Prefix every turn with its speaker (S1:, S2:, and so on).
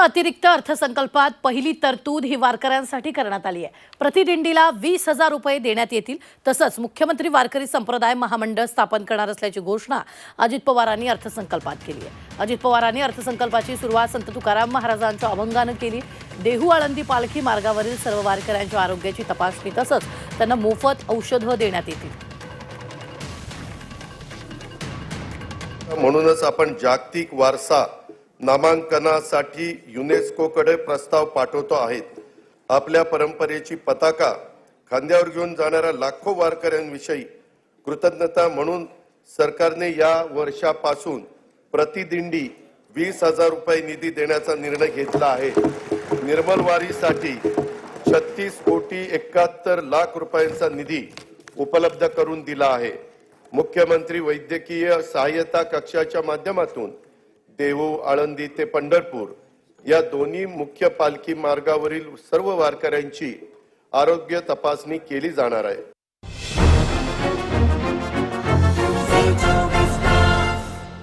S1: अतिरिक्त अर्थसंकल्पात पहिली तरतूद ही वारकऱ्यांसाठी करण्यात आली आहे। प्रतिदिंडीला 20,000 रुपये देण्यात येतील। तसंच मुख्यमंत्री वारकरी संप्रदाय महामंडळ स्थापन करणार असल्याची घोषणा अजित पवारांनी अर्थसंकल्पात केली आहे। अजित पवारांनी अर्थसंकल्पाची सुरुवात संत तुकाराम महाराजांच्या अभंगानं केली। देहू आळंदी पालखी मार्गावरील सर्व वारकऱ्यांच्या आरोग्याची तपासणी तसंच त्यांना मोफत औषधं देण्यात येतील।
S2: म्हणूनच आपण जागतिक वारसा नामांकनासाठी युनेस्कोकडे प्रस्ताव पाठवतो आहोत। आपल्या परंपरेची पताका खांद्यावर घेऊन जाणाऱ्या लाखो वारकऱ्यांविषयी कृतज्ञता म्हणून सरकारने या वर्षापासून प्रतिदिंडी 20,000 रुपये निधी देण्याचा निर्णय घेतला आहे। निर्मल वारीसाठी 36 कोटी 71 लाख रुपयांचा निधी उपलब्ध करून दिला आहे। मुख्यमंत्री वैद्यकीय सहाय्यता कक्षाच्या माध्यमातून देहू आळंदी ते पंढरपूर या दोन्ही मुख्य पालखी मार्गावरील सर्व वारकऱ्यांची आरोग्य तपासणी केली जाणार आहे।